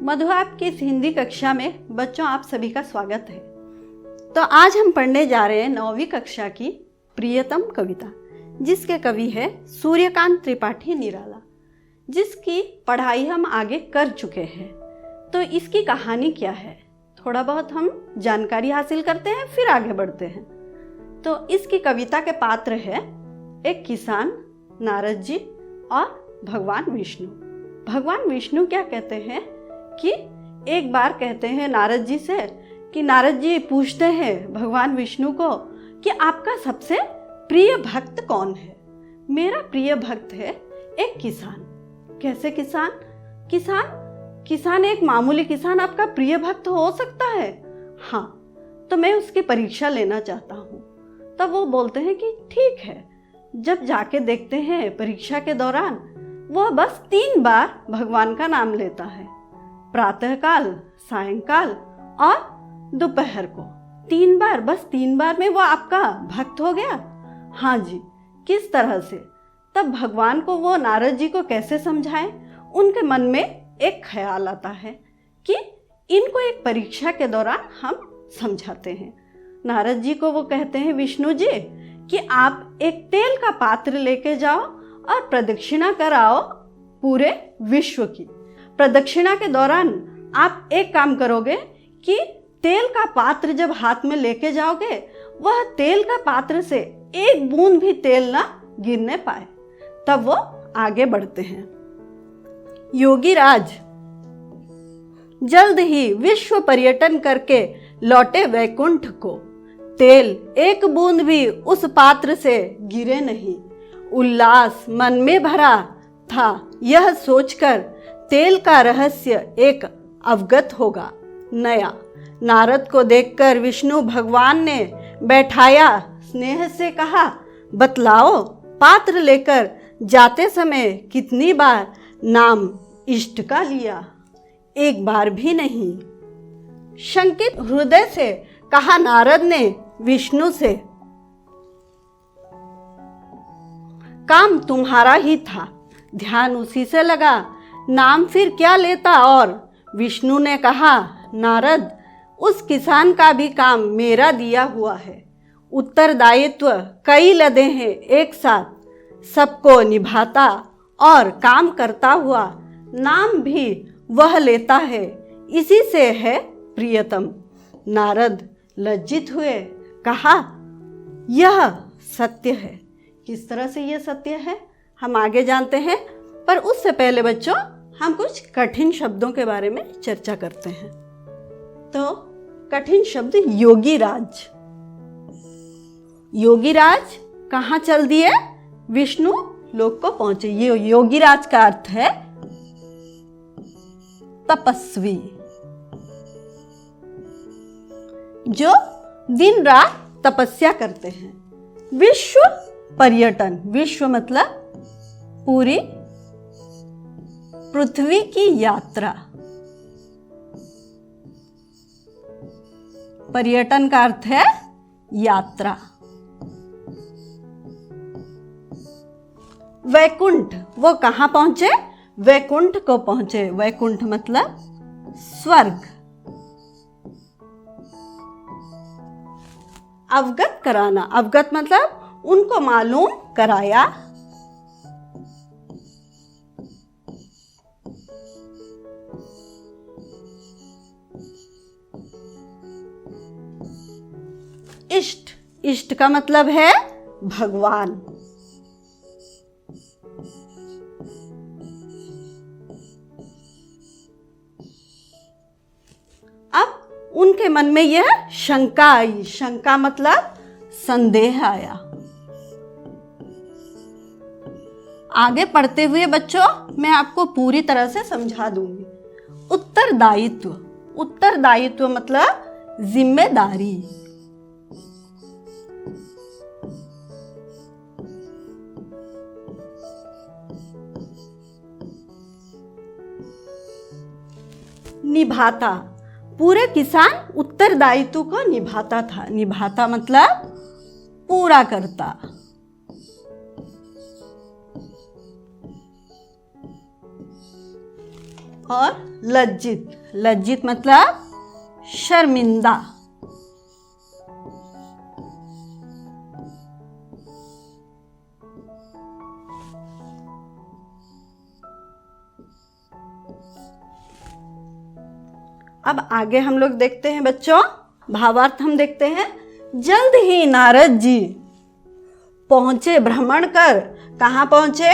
मधु आपकी इस हिंदी कक्षा में बच्चों आप सभी का स्वागत है। तो आज हम पढ़ने जा रहे हैं 9वीं कक्षा की प्रियतम कविता, जिसके कवि है सूर्यकांत त्रिपाठी निराला, जिसकी पढ़ाई हम आगे कर चुके हैं। तो इसकी कहानी क्या है, थोड़ा बहुत हम जानकारी हासिल करते हैं, फिर आगे बढ़ते हैं। तो इसकी कविता के पात्र है एक किसान, नारद जी और भगवान विष्णु। भगवान विष्णु क्या कहते हैं कि एक बार कहते हैं नारद जी से कि नारद जी पूछते हैं भगवान विष्णु को कि आपका सबसे प्रिय भक्त कौन है। मेरा प्रिय भक्त है एक किसान। कैसे किसान? किसान एक मामूली किसान आपका प्रिय भक्त हो सकता है? हाँ, तो मैं उसकी परीक्षा लेना चाहता हूँ। तब वो बोलते हैं कि ठीक है। जब जाके देखते हैं परीक्षा के दौरान वह बस 3 बार भगवान का नाम लेता है, प्रातःकाल, सायंकाल और दोपहर को। 3 बार, बस 3 बार में वो आपका भक्त हो गया? हाँ जी। किस तरह से? तब भगवान को वो नारद जी को कैसे समझाएं? उनके मन में एक ख्याल आता है कि इनको एक परीक्षा के दौरान हम समझाते हैं। नारद जी को वो कहते हैं विष्णु जी कि आप एक तेल का पात्र लेके जाओ और प्रदक्षिणा कराओ पूरे विश्व की। प्रदक्षिणा के दौरान आप एक काम करोगे कि तेल का पात्र जब हाथ में लेके जाओगे, वह तेल का पात्र से एक बूंद भी तेल ना गिरने पाए। तब वो आगे बढ़ते हैं। योगीराज जल्द ही विश्व पर्यटन करके लौटे वैकुंठ को। तेल एक बूंद भी उस पात्र से गिरे नहीं। उल्लास मन में भरा था, यह सोचकर तेल का रहस्य एक अवगत होगा नया। नारद को देखकर विष्णु भगवान ने बैठाया, स्नेह से कहा, बतलाओ पात्र लेकर जाते समय कितनी बार नाम इष्ट का लिया? एक बार भी नहीं। शंकित हृदय से कहा नारद ने विष्णु से, काम तुम्हारा ही था, ध्यान उसी से लगा, नाम फिर क्या लेता? और विष्णु ने कहा, नारद उस किसान का भी काम मेरा दिया हुआ है। उत्तरदायित्व कई लदे हैं एक साथ, सबको निभाता और काम करता हुआ नाम भी वह लेता है, इसी से है प्रियतम। नारद लज्जित हुए, कहा, यह सत्य है। किस तरह से यह सत्य है हम आगे जानते हैं, पर उससे पहले बच्चों हम कुछ कठिन शब्दों के बारे में चर्चा करते हैं। तो कठिन शब्द योगीराज। योगीराज कहाँ चल दिए? विष्णु लोक को पहुंचे। ये योगीराज का अर्थ है तपस्वी, जो दिन रात तपस्या करते हैं। विश्व पर्यटन, विश्व मतलब पूरी पृथ्वी की यात्रा। पर्यटन का अर्थ है यात्रा। वैकुंठ, वो कहाँ पहुंचे? वैकुंठ को पहुंचे। वैकुंठ मतलब स्वर्ग। अवगत कराना, अवगत मतलब उनको मालूम कराया। इष्ट, इष्ट का मतलब है भगवान। अब उनके मन में यह शंका आई। शंका मतलब संदेह आया। आगे पढ़ते हुए बच्चों मैं आपको पूरी तरह से समझा दूंगी। उत्तरदायित्व, उत्तरदायित्व मतलब जिम्मेदारी। निभाता, पूरे किसान उत्तरदायित्व को निभाता था। निभाता मतलब पूरा करता। और लज्जित। लज्जित मतलब शर्मिंदा। अब आगे हम लोग देखते हैं बच्चों, भावार्थ हम देखते हैं। जल्द ही नारद जी पहुंचे भ्रमण कर। कहाँ पहुंचे?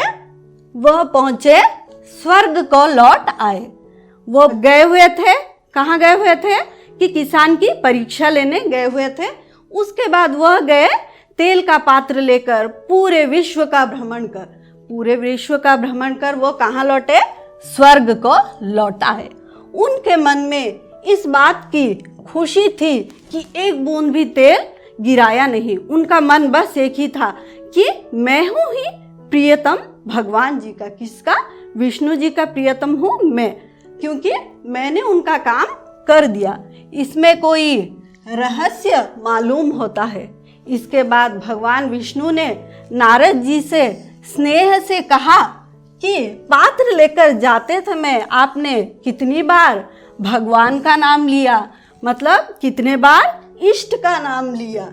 वह पहुंचे स्वर्ग को लौट आए। वो गए हुए थे, कहाँ गए हुए थे कि किसान की परीक्षा लेने गए हुए थे। उसके बाद वह गए तेल का पात्र लेकर पूरे विश्व का भ्रमण कर। पूरे विश्व का भ्रमण कर वो कहाँ लौटे? स्वर्ग को लौट आए। उनके मन में इस बात की खुशी थी कि एक बूंद भी तेल गिराया नहीं। उनका मन बस एक ही था कि मैं हूँ ही प्रियतम भगवान जी का। किसका? विष्णु जी का प्रियतम हूँ मैं, क्योंकि मैंने उनका काम कर दिया। इसमें कोई रहस्य मालूम होता है। इसके बाद भगवान विष्णु ने नारद जी से स्नेह से कहा कि पात्र लेकर जाते समय आपने कितनी बार भगवान का नाम लिया? मतलब कितने बार इष्ट का नाम लिया?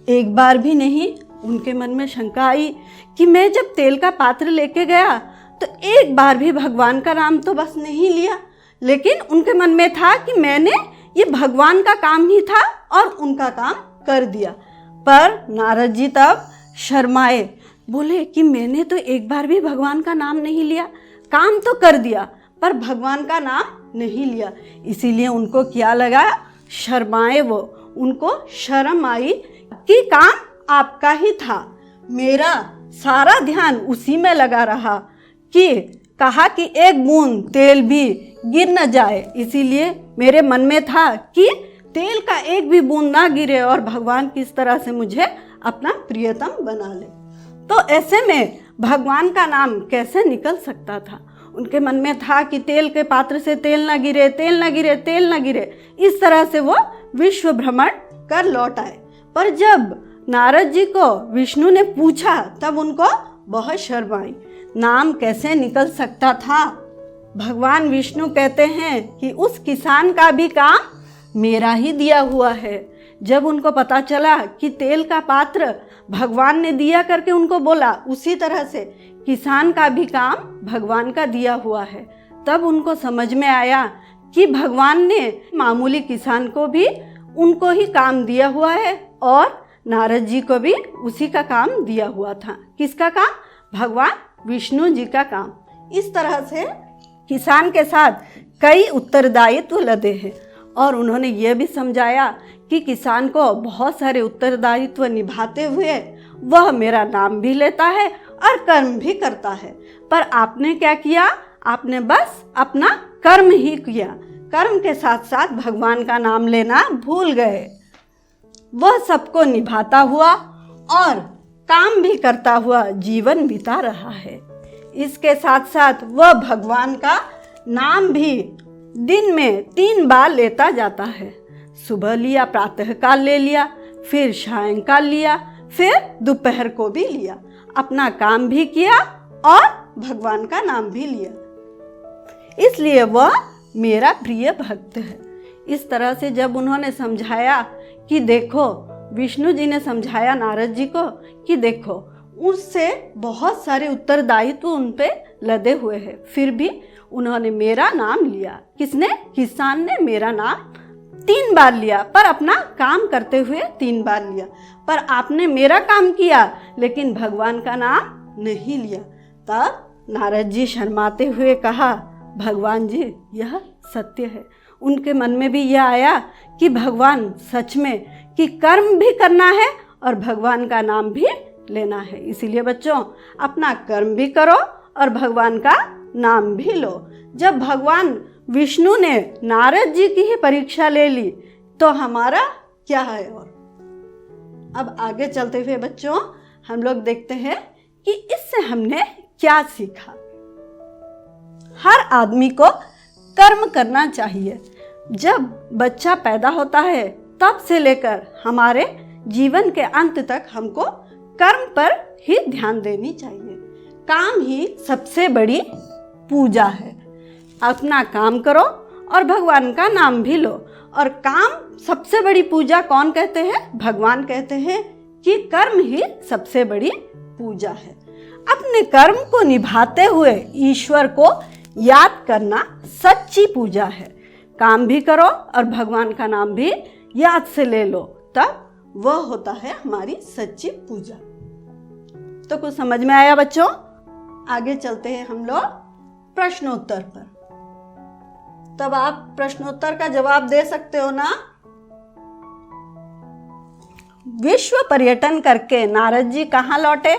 एक बार भी नहीं। उनके मन में शंका आई कि मैं जब तेल का पात्र लेके गया तो एक बार भी भगवान का नाम तो बस नहीं लिया। लेकिन उनके मन में था कि मैंने ये भगवान का काम ही था और उनका काम कर दिया। पर नारद जी तब शर्माए, बोले कि मैंने तो एक बार भी भगवान का नाम नहीं लिया, काम तो कर दिया पर भगवान का नाम नहीं लिया। इसीलिए उनको क्या लगा? शर्माए वो। उनको शर्म आई कि काम आपका ही था, मेरा सारा ध्यान उसी में लगा रहा कि कहा कि एक बूंद तेल भी गिर न जाए। इसीलिए मेरे मन में था कि तेल का एक भी बूंद ना गिरे और भगवान किस तरह से मुझे अपना प्रियतम बना ले। तो ऐसे में भगवान का नाम कैसे निकल सकता था? उनके मन में था कि तेल के पात्र से तेल ना गिरे, तेल ना गिरे, तेल ना गिरे। इस तरह से वो विश्व भ्रमण कर लौट आए। पर जब नारद जी को विष्णु ने पूछा तब उनको बहुत शर्म आई। नाम कैसे निकल सकता था? भगवान विष्णु कहते हैं कि उस किसान का भी काम मेरा ही दिया हुआ है। जब उनको पता चला कि तेल का पात्र भगवान ने दिया करके उनको बोला, उसी तरह से किसान का भी काम भगवान का दिया हुआ है, तब उनको समझ में आया कि भगवान ने मामूली किसान को भी उनको ही काम दिया हुआ है और नारद जी को भी उसी का काम दिया हुआ था। किसका काम? भगवान विष्णु जी का काम। इस तरह से किसान के साथ कई उत्तरदायित्व लदे हैं और उन्होंने ये भी समझाया कि किसान को बहुत सारे उत्तरदायित्व निभाते हुए वह मेरा नाम भी लेता है और कर्म भी करता है। पर आपने क्या किया? आपने बस अपना कर्म ही किया, कर्म के साथ साथ भगवान का नाम लेना भूल गए। वह सबको निभाता हुआ और काम भी करता हुआ जीवन बिता रहा है। इसके साथ साथ वह भगवान का नाम भी दिन में 3 बार लेता जाता है। सुबह लिया, प्रातःकाल ले लिया, फिर सायंकाल लिया, फिर दोपहर को भी लिया। अपना काम भी किया और भगवान का नाम भी लिया। इसलिए वह मेरा प्रिय भक्त है। इस तरह से जब उन्होंने समझाया कि देखो, विष्णु जी ने समझाया नारद जी को कि देखो, उससे बहुत सारे उत्तरदायित्व उन पे लदे हुए हैं, फिर भी उन्होंने मेरा नाम लिया। किसने? किसान ने मेरा नाम 3 बार लिया, पर अपना काम करते हुए 3 बार लिया। पर आपने मेरा काम किया लेकिन भगवान का नाम नहीं लिया। तब नारद जी शर्माते हुए कहा, भगवान जी यह सत्य है। उनके मन में भी यह आया कि भगवान सच में कि कर्म भी करना है और भगवान का नाम भी लेना है। इसीलिए बच्चों, अपना कर्म भी करो और भगवान का नाम भी लो। जब भगवान विष्णु ने नारद जी की ही परीक्षा ले ली तो हमारा क्या है? और अब आगे चलते हुए बच्चों, हम लोग देखते हैं कि इससे हमने क्या सीखा। हर आदमी को कर्म करना चाहिए। जब बच्चा पैदा होता है तब से लेकर हमारे जीवन के अंत तक हमको कर्म पर ही ध्यान देनी चाहिए। काम ही सबसे बड़ी पूजा है। अपना काम करो और भगवान का नाम भी लो। और काम सबसे बड़ी पूजा कौन कहते हैं? भगवान कहते हैं कि कर्म ही सबसे बड़ी पूजा है। अपने कर्म को निभाते हुए ईश्वर को याद करना सच्ची पूजा है। काम भी करो और भगवान का नाम भी याद से ले लो, तब वह होता है हमारी सच्ची पूजा। तो कुछ समझ में आया बच्चों? आगे चलते हैं हम लोग प्रश्नोत्तर पर। तब आप प्रश्नोत्तर का जवाब दे सकते हो ना। विश्व पर्यटन करके नारद जी कहाँ लौटे?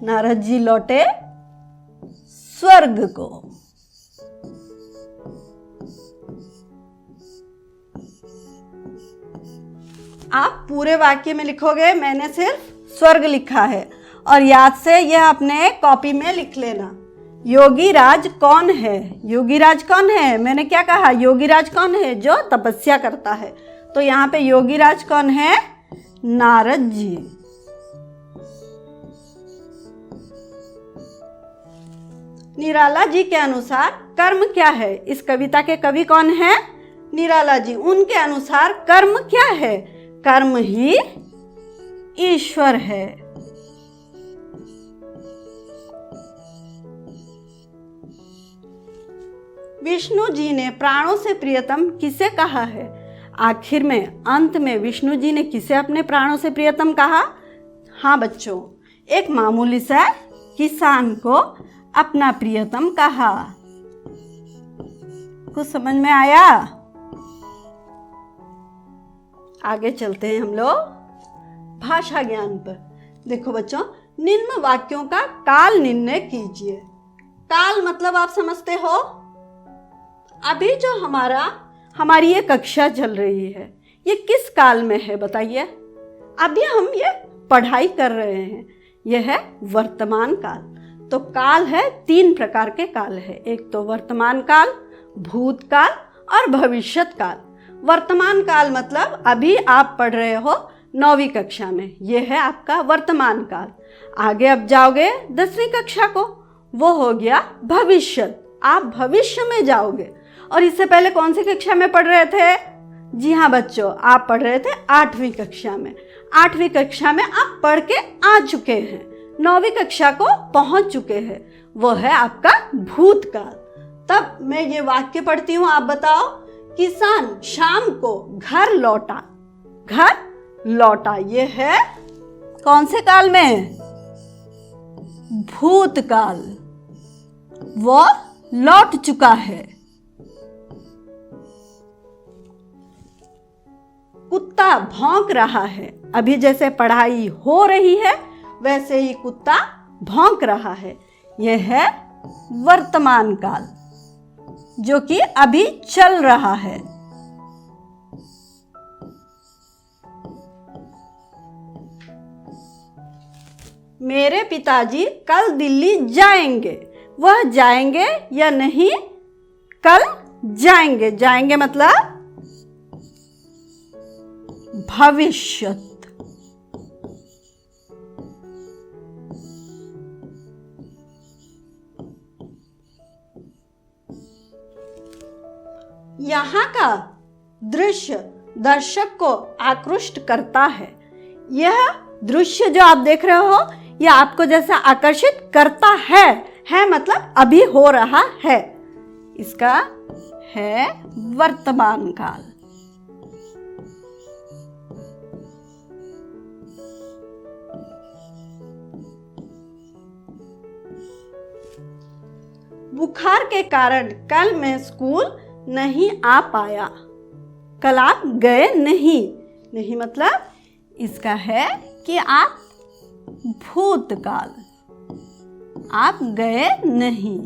नारद जी लौटे स्वर्ग को। आप पूरे वाक्य में लिखोगे, मैंने सिर्फ स्वर्ग लिखा है और याद से यह अपने कॉपी में लिख लेना। योगीराज कौन है? योगीराज कौन है? मैंने क्या कहा? योगीराज कौन है? जो तपस्या करता है। तो यहाँ पे योगीराज कौन है? नारद जी। निराला जी के अनुसार कर्म क्या है? इस कविता के कवि कौन है? निराला जी। उनके अनुसार कर्म क्या है? कर्म ही ईश्वर है। विष्णु जी ने प्राणों से प्रियतम किसे कहा है? आखिर में अंत में विष्णु जी ने किसे अपने प्राणों से प्रियतम कहा? हाँ बच्चों, एक मामूली सा किसान को अपना प्रियतम कहा। कुछ समझ में आया? आगे चलते हैं हम लोग भाषा ज्ञान पर। देखो बच्चों, निम्न वाक्यों का काल निर्णय कीजिए। काल मतलब आप समझते हो? अभी जो हमारी ये कक्षा चल रही है, ये किस काल में है बताइए? अभी हम ये पढ़ाई कर रहे हैं, यह है वर्तमान काल। तो काल है, 3 प्रकार के काल है। एक तो वर्तमान काल, भूतकाल और भविष्यत काल। वर्तमान काल मतलब अभी आप पढ़ रहे हो 9वीं कक्षा में, यह है आपका वर्तमान काल। आगे अब जाओगे 10वीं कक्षा को, वो हो गया भविष्यत। आप भविष्य में जाओगे। और इससे पहले कौन सी कक्षा में पढ़ रहे थे? जी हाँ बच्चों, आप पढ़ रहे थे 8वीं कक्षा में। 8वीं कक्षा में आप पढ़ के आ चुके हैं, 9वीं कक्षा को पहुंच चुके हैं, वो है आपका भूतकाल। तब मैं ये वाक्य पढ़ती हूँ, आप बताओ। किसान शाम को घर लौटा। घर लौटा, ये है कौन से काल में? भूतकाल। वो लौट चुका है। कुत्ता भौंक रहा है। अभी जैसे पढ़ाई हो रही है वैसे ही कुत्ता भौंक रहा है। यह है वर्तमान काल, जो कि अभी चल रहा है। मेरे पिताजी कल दिल्ली जाएंगे। वह जाएंगे या नहीं? कल जाएंगे। जाएंगे मतलब भविष्यत। यहाँ का दृश्य दर्शक को आकृष्ट करता है। यह दृश्य जो आप देख रहे हो, यह आपको जैसा आकर्षित करता है मतलब अभी हो रहा है। इसका है वर्तमान काल। बुखार के कारण कल मैं स्कूल नहीं आ पाया। कल आप गए नहीं। नहीं मतलब इसका है कि आप भूतकाल, आप गए नहीं।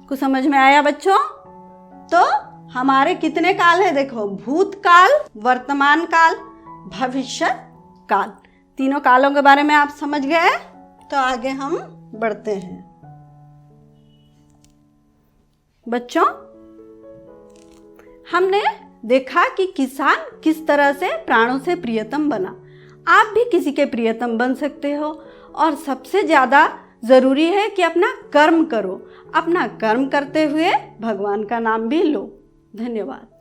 कुछ समझ में आया बच्चों? तो हमारे कितने काल है? देखो, भूतकाल, वर्तमान काल, भविष्य काल। तीनों कालों के बारे में आप समझ गए। तो आगे हम बढ़ते हैं। बच्चों, हमने देखा कि किसान किस तरह से प्राणों से प्रियतम बना। आप भी किसी के प्रियतम बन सकते हो। और सबसे ज़्यादा ज़रूरी है कि अपना कर्म करो, अपना कर्म करते हुए भगवान का नाम भी लो। धन्यवाद।